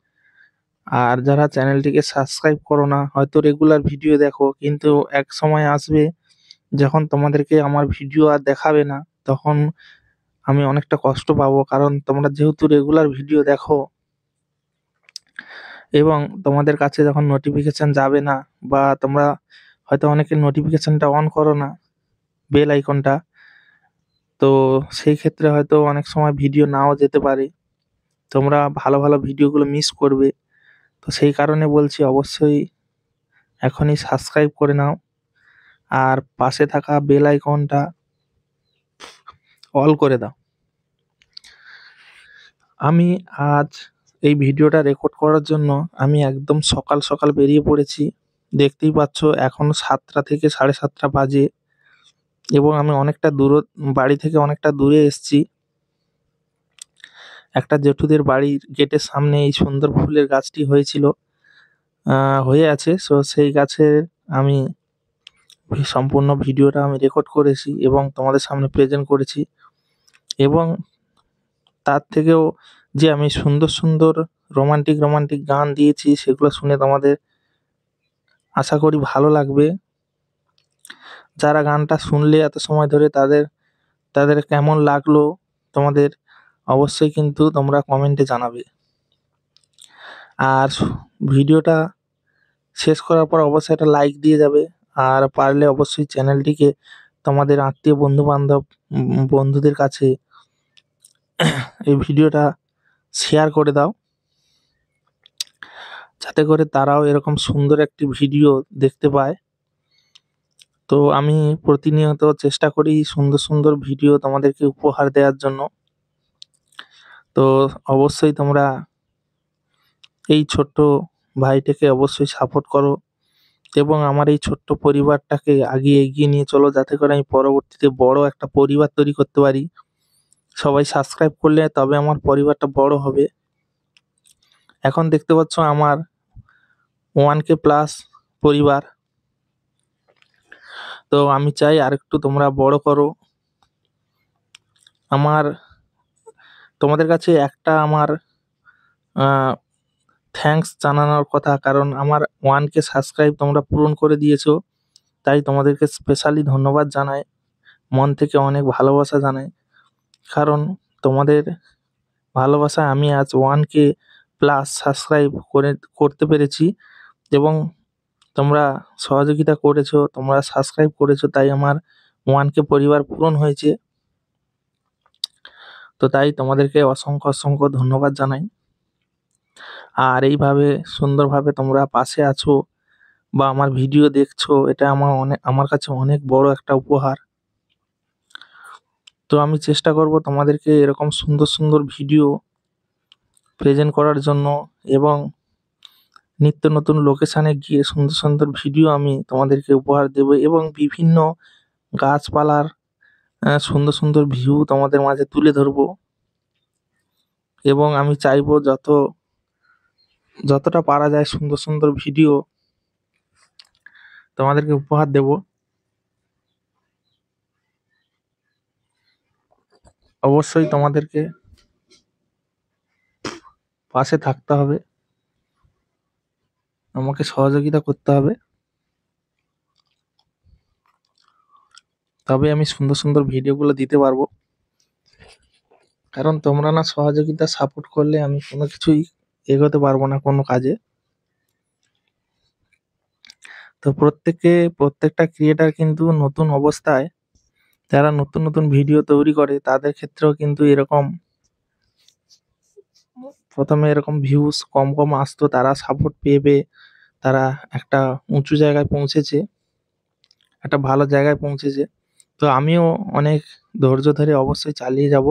আর যারা চ্যানেলটিকে সাবস্ক্রাইব করো না, হয়তো রেগুলার ভিডিও দেখো, কিন্তু এক সময় আসবে যখন তোমাদেরকে আমার ভিডিও আর দেখাবে না, তখন আমি অনেকটা কষ্ট পাবো, কারণ তোমরা যেহেতু রেগুলার ভিডিও দেখো এবং তোমাদের কাছে যখন নোটিফিকেশন যাবে না, বা তোমরা হয়তো অনেকের নোটিফিকেশনটা অন করো না বেল আইকনটা, তো সেই ক্ষেত্রে হয়তো অনেক সময় ভিডিও নাও যেতে পারে, তোমরা ভালো ভালো ভিডিওগুলো মিস করবে। তো সেই কারণে বলছি অবশ্যই এখনই সাবস্ক্রাইব করে নাও আর পাশে থাকা বেল আইকনটা অল করে দাও। আমি আজ এই ভিডিওটা রেকর্ড করার জন্য আমি একদম সকাল সকাল বেরিয়ে পড়েছি, দেখতেই পাচ্ছ এখন 7টা থেকে 7:30 বাজে, এবং আমি অনেকটা বাড়ি থেকে অনেকটা দূরে এসেছি। একটা জেঠুদের বাড়ির গেটের সামনে এই সুন্দর ফুলের গাছটি হয়ে আছে, সো সেই গাছের আমি সম্পূর্ণ ভিডিওটা আমি রেকর্ড করেছি এবং তোমাদের সামনে প্রেজেন্ট করেছি, এবং তার থেকেও যে আমি সুন্দর সুন্দর রোমান্টিক গান দিয়েছি সেগুলো শুনে তোমাদের আশা করি ভালো লাগবে। যারা গানটা শুনলে এত সময় ধরে তাদের কেমন লাগলো তোমাদের অবশ্যই কিন্তু তোমরা কমেন্টে জানাবে। আর ভিডিওটা শেষ করার পর অবশ্যই একটা লাইক দিয়ে যাবে। আর পারলে অবশ্যই চ্যানেলটিকে তোমাদের আত্মীয় বন্ধু-বান্ধব বন্ধুদের কাছে এই ভিডিওটা শেয়ার করে দাও, যাতে করে তারাও এরকম সুন্দর একটি ভিডিও দেখতে পায়। তো আমি প্রতিনিয়ত চেষ্টা করি সুন্দর সুন্দর ভিডিও তোমাদেরকে উপহার দেওয়ার জন্য। তো অবশ্যই তোমরা এই ছোট্ট ভাইটাকে অবশ্যই সাপোর্ট করো এবং আমার এই ছোট্ট পরিবারটাকে এগিয়ে নিয়ে চলো, যাতে করে আমি পরবর্তীতে বড় একটা পরিবার তৈরি করতে পারি। সবাই সাবস্ক্রাইব করলে তবে আমার পরিবারটা বড় হবে। এখন দেখতে পাচ্ছ আমার 1K প্লাস পরিবার। তো আমি চাই আরেকটু তোমরা বড় করো। আমার তোমাদের কাছে একটা আমার থ্যাঙ্কস জানানোর কথা, কারণ আমার 1K সাবস্ক্রাইব তোমরা পূরণ করে দিয়েছো, তাই তোমাদেরকে স্পেশালি ধন্যবাদ জানাই, মন থেকে অনেক ভালোবাসা জানাই। কারণ তোমাদের ভালোবাসায় আমি আজ 1K প্লাস সাবস্ক্রাইব করতে পেরেছি এবং তোমরা সহযোগিতা করেছো, তোমরা সাবস্ক্রাইব করেছো, তাই আমার 1K পরিবার পূরণ হয়েছে। তো তাই তোমাদেরকে অসংখ্য অসংখ্য ধন্যবাদ জানাই। আর এইভাবে সুন্দরভাবে তোমরা পাশে আছো বা আমার ভিডিও দেখছো, এটা আমার কাছে অনেক বড় একটা উপহার। তো আমি চেষ্টা করব তোমাদেরকে এরকম সুন্দর সুন্দর ভিডিও প্রেজেন্ট করার জন্য এবং নিত্য নতুন লোকেশানে গিয়ে সুন্দর সুন্দর ভিডিও আমি তোমাদেরকে উপহার দেব এবং বিভিন্ন গাছপালার সুন্দর সুন্দর ভিউ তোমাদের মাঝে তুলে ধরবো। এবং আমি চাইবো যতটা পারা যায় সুন্দর সুন্দর ভিডিও তোমাদেরকে উপহার দেব। অবশ্যই তোমাদেরকে পাশে থাকতে হবে, আমাকে সহযোগিতা করতে হবে, তবে আমি সুন্দর সুন্দর ভিডিওগুলো দিতে পারবো। কারণ তোমরা না সহযোগিতা সাপোর্ট করলে আমি কোনো কিছুই এগোতে পারবো না কোনো কাজে। তো প্রত্যেকটা ক্রিয়েটার কিন্তু নতুন অবস্থায় যারা নতুন নতুন ভিডিও তৈরি করে তাদের ক্ষেত্রেও কিন্তু এরকম প্রথমে এরকম ভিউজ কম কম আসতো, তারা সাপোর্ট পেয়ে তারা একটা উঁচু জায়গায় পৌঁছেছে, একটা ভালো জায়গায় পৌঁছেছে। তো আমিও অনেক ধৈর্য ধরে অবশ্যই চালিয়ে যাব।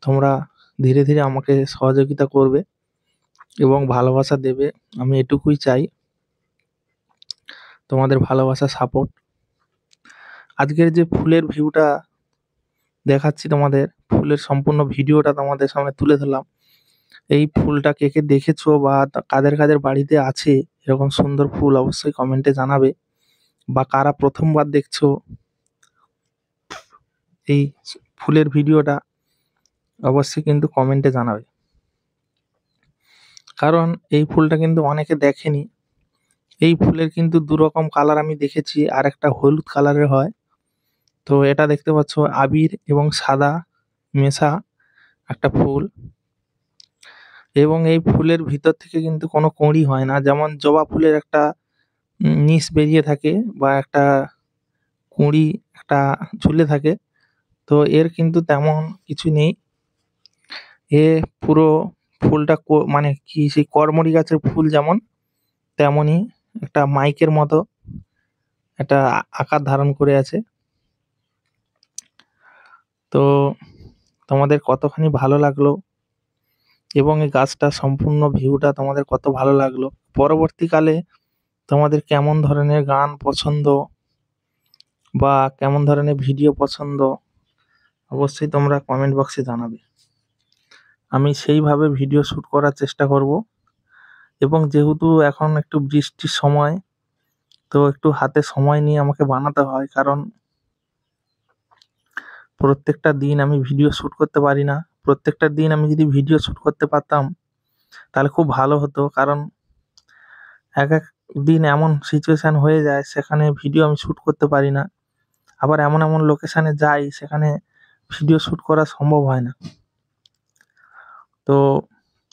তোমরা ধীরে ধীরে আমাকে সহযোগিতা করবে এবং ভালোবাসা দেবে, আমি এটুকুই চাই, তোমাদের ভালোবাসা সাপোর্ট। আজকের যে ফুলের ভিউটা দেখাচ্ছি তোমাদের, ফুলের সম্পূর্ণ ভিডিওটা তোমাদের সামনে তুলে ধরলাম। এই ফুলটা কে কে দেখেছো বা কাদের কাদের বাড়িতে আছে এরকম সুন্দর ফুল, অবশ্যই কমেন্টে জানাবে। বা কারা প্রথমবার দেখছো এই ফুলের ভিডিওটা, অবশ্যই কিন্তু কমেন্টে জানাবে। কারণ এই ফুলটা কিন্তু অনেকে দেখেনি। এই ফুলের কিন্তু দুরকম কালার আমি দেখেছি, আর একটা হলুদ কালারের হয়। তো এটা দেখতে পাচ্ছ আবির এবং সাদা মেশা একটা ফুল, এবং এই ফুলের ভিতর থেকে কিন্তু কোনো কুঁড়ি হয় না, যেমন জবা ফুলের একটা নিশ বেরিয়ে থাকে বা একটা কুঁড়ি একটা ঝুলে থাকে। তো এর কিন্তু তেমন কিছু নেই। এ পুরো ফুলটা মানে কি সেই করমরি গাছের ফুল যেমন, তেমনই একটা মাইকের মতো একটা আকার ধারণ করে আছে। তো তোমাদের কতখানি ভালো লাগলো এবং এই গাছটা সম্পূর্ণ ভিউটা তোমাদের কত ভালো লাগলো, পরবর্তীকালে তোমাদের কেমন ধরনের গান পছন্দ বা কেমন ধরনের ভিডিও পছন্দ, অবশ্যই তোমরা কমেন্ট বক্সে জানাবে। আমি সেইভাবে ভিডিও শ্যুট করার চেষ্টা করব। এবং যেহেতু এখন একটু বৃষ্টির সময়, তো একটু হাতে সময় নিয়ে আমাকে বানাতে হয়, কারণ প্রত্যেকটা দিন আমি ভিডিও শ্যুট করতে পারি না। প্রত্যেকটা দিন আমি যদি ভিডিও শ্যুট করতে পারতাম তাহলে খুব ভালো হতো, কারণ এক এক দিন এমন সিচুয়েশান হয়ে যায় সেখানে ভিডিও আমি শ্যুট করতে পারি না। আবার এমন এমন লোকেশানে যাই সেখানে ভিডিও শ্যুট করা সম্ভব হয় না। তো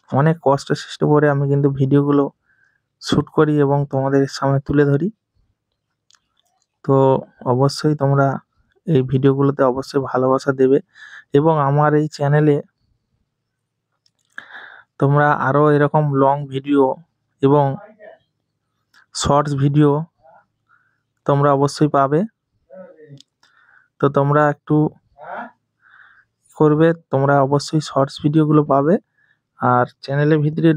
অনেক কষ্ট সৃষ্টি করে আমি কিন্তু ভিডিওগুলো শ্যুট করি এবং তোমাদের সামনে তুলে ধরি। তো অবশ্যই তোমরা এই ভিডিওগুলোতে অবশ্যই ভালোবাসা দেবে এবং আমার এই চ্যানেলে তোমরা আরও এরকম লং ভিডিও এবং শর্টস ভিডিও তোমরা অবশ্যই পাবে। তো তোমরা একটু করবে, তোমরা অবশ্যই শর্টস ভিডিওগুলো পাবে। আর চ্যানেলের ভিতরে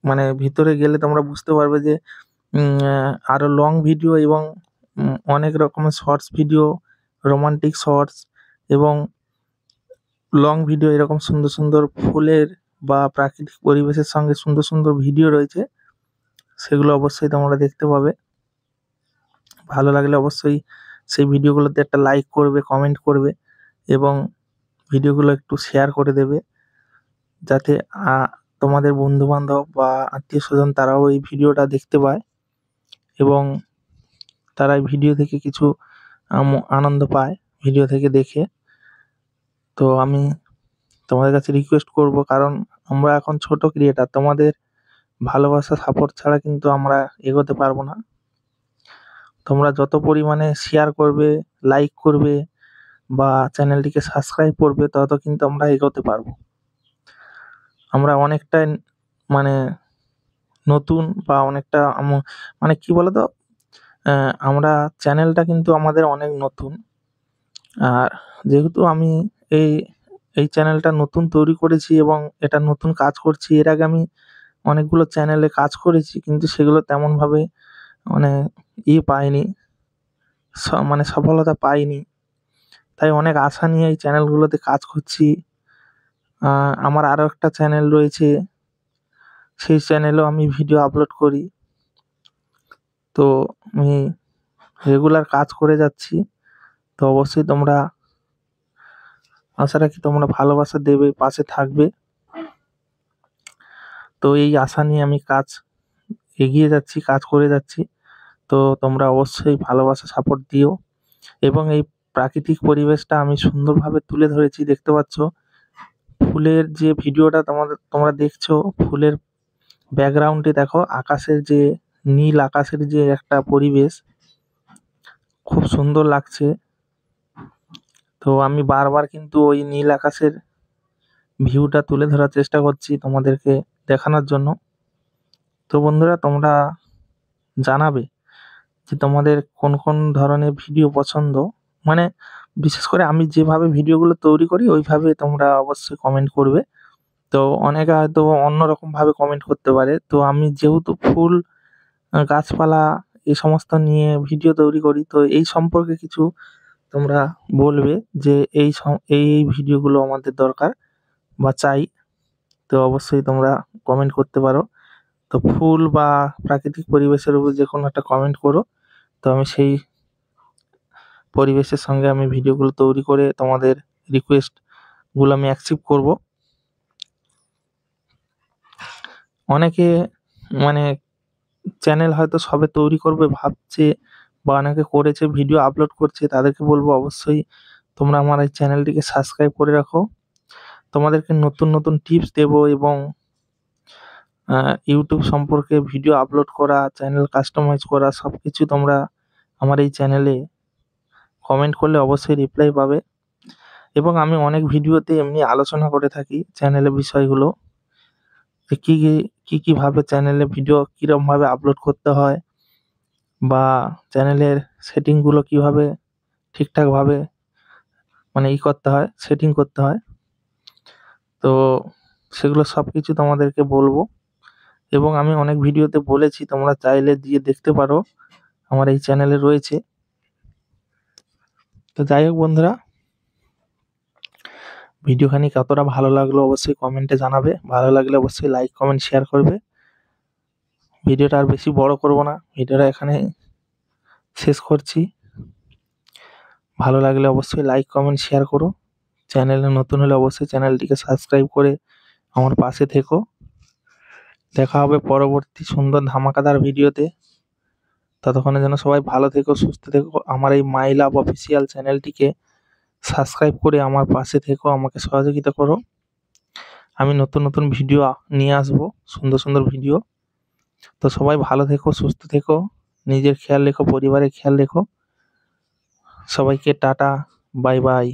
মানে ভিতরে গেলে তোমরা বুঝতে পারবে যে আরও লং ভিডিও এবং অনেক রকমের শর্টস ভিডিও, রোমান্টিক শর্টস এবং লং ভিডিও, এরকম সুন্দর সুন্দর ফুলের বা প্রাকৃতিক পরিবেশের সঙ্গে সুন্দর সুন্দর ভিডিও রয়েছে, সেগুলো অবশ্যই তোমরা দেখতে পাবে। ভালো লাগলে অবশ্যই সেই ভিডিওগুলোতে একটা লাইক করবে, কমেন্ট করবে এবং ভিডিওগুলো একটু শেয়ার করে দেবে, যাতে তোমাদের বন্ধুবান্ধব বা আত্মীয় স্বজন তারাও এই ভিডিওটা দেখতে পায় এবং তারা এই ভিডিও থেকে কিছু আনন্দ পায় ভিডিও থেকে দেখে। তো আমি তোমাদের কাছে রিকোয়েস্ট করব, কারণ আমরা এখন ছোট ক্রিয়েটার, তোমাদের ভালোবাসা সাপোর্ট ছাড়া কিন্তু আমরা এগোতে পারবো না। তোমরা যত পরিমাণে শেয়ার করবে, লাইক করবে বা চ্যানেলটিকে সাবস্ক্রাইব করবে, তত কিন্তু আমরা এগোতে পারবো। আমরা অনেকটাই মানে নতুন বা অনেকটা মানে কি বলতো, আমরা চ্যানেলটা কিন্তু আমাদের অনেক নতুন। আর যেহেতু আমি এই চ্যানেলটা নতুন তৈরি করেছি এবং এটা নতুন কাজ করছি, এর আগে আমি অনেকগুলো চ্যানেলে কাজ করেছি, কিন্তু সেগুলো তেমনভাবে মানে পাইনি, মানে সফলতা পাইনি। তাই অনেক আশা নিয়ে এই চ্যানেলগুলোতে কাজ করছি। আমার আরও একটা চ্যানেল রয়েছে, সেই চ্যানেলেও আমি ভিডিও আপলোড করি। তো আমি রেগুলার কাজ করে যাচ্ছি। তো অবশ্যই তোমরা, আশা রাখি তোমরা ভালোবাসা দেবে, পাশে থাকবে। তো এই আশা নিয়ে আমি কাজ এগিয়ে যাচ্ছি, কাজ করে যাচ্ছি। তো তোমরা অবশ্যই ভালোবাসা সাপোর্ট দিও এবং এই প্রাকৃতিক পরিবেশটা আমি সুন্দরভাবে তুলে ধরেছি, দেখতে পাচ্ছ। ফুলের যে ভিডিওটা তোমরা দেখছো, ফুলের ব্যাকগ্রাউন্ডে দেখো আকাশের যে নীল আকাশের যে একটা পরিবেশ, খুব সুন্দর লাগছে। তো আমি বারবার কিন্তু ওই নীল আকাশের ভিউটা তুলে ধরার চেষ্টা করছি তোমাদেরকে দেখানোর জন্য। তো বন্ধুরা, তোমরা জানাবে যে তোমাদের কোন কোন ধরনের ভিডিও পছন্দ, মানে বিশেষ করে আমি যেভাবে ভিডিওগুলো তৈরি করি ওইভাবে তোমরা অবশ্যই কমেন্ট করবে। তো অনেকে হয়তো অন্যরকমভাবে কমেন্ট করতে পারে। তো আমি যেহেতু ফুল, গাছপালা এই সমস্ত নিয়ে ভিডিও তৈরি করি, তো এই সম্পর্কে কিছু তোমরা বলবে যে এই ভিডিওগুলো আমাদের দরকার বা চাই। তো অবশ্যই তোমরা কমেন্ট করতে পারো। তো ফুল বা প্রাকৃতিক পরিবেশের উপর যে কোনো একটা কমেন্ট করো, তো আমি সেই পরিবেশের সঙ্গে আমি ভিডিওগুলো তৈরি করে তোমাদের রিকোয়েস্টগুলো আমি অ্যাকসেপ্ট করব। অনেকে মানে চ্যানেল হয়তো সবে তৈরি করবে ভাবছে বা অনেকে করেছে, ভিডিও আপলোড করছে, তাদেরকে বলবো অবশ্যই তোমরা আমার এই চ্যানেলটিকে সাবস্ক্রাইব করে রাখো। তোমাদেরকে নতুন নতুন টিপস দেবো এবং ইউটিউব সম্পর্কে ভিডিও আপলোড করা, চ্যানেল কাস্টমাইজ করা, সব কিছু তোমরা আমার এই চ্যানেলে কমেন্ট করলে অবশ্যই রিপ্লাই পাবে। এবং আমি অনেক ভিডিওতে এমনি আলোচনা করে থাকি চ্যানেলের বিষয়গুলো, যে কীভাবে চ্যানেলে ভিডিও কীরকমভাবে আপলোড করতে হয় বা চ্যানেলের সেটিংগুলো কীভাবে ঠিকঠাকভাবে মানে করতে হয়, সেটিং করতে হয়। তো সেগুলো সব কিছু তোমাদেরকে বলবো এবং আমি অনেক ভিডিওতে বলেছি, তোমরা চাইলে দিয়ে দেখতে পারো, আমার এই চ্যানেলে রয়েছে। তো যাই হোক বন্ধুরা, ভিডিওখানি কতটা ভালো লাগলো অবশ্যই কমেন্টে জানাবে। ভালো লাগলে অবশ্যই লাইক, কমেন্ট, শেয়ার করবে। ভিডিওটা আর বেশি বড় করব না, ভিডিওটা এখানে শেষ করছি। ভালো লাগলে অবশ্যই লাইক, কমেন্ট, শেয়ার করো। চ্যানেলে নতুন হলে অবশ্যই চ্যানেলটিকে সাবস্ক্রাইব করে আমার পাশে থেকো। দেখা হবে পরবর্তী সুন্দর ধামাকাদার ভিডিওতে। ততক্ষণের জন্য সবাই ভালো থেকো, সুস্থ থেকো। আমার এই মাই লাভ অফিসিয়াল চ্যানেলটিকে সাবস্ক্রাইব করে আমার পাশে থেকো, আমাকে সহযোগিতা করো। আমি নতুন নতুন ভিডিও নিয়ে আসবো, সুন্দর সুন্দর ভিডিও। তো সবাই ভালো থেকো, সুস্থ থেকো, নিজের খেয়াল রেখো, পরিবারের খেয়াল রেখো। সবাইকে টাটা, বাই বাই।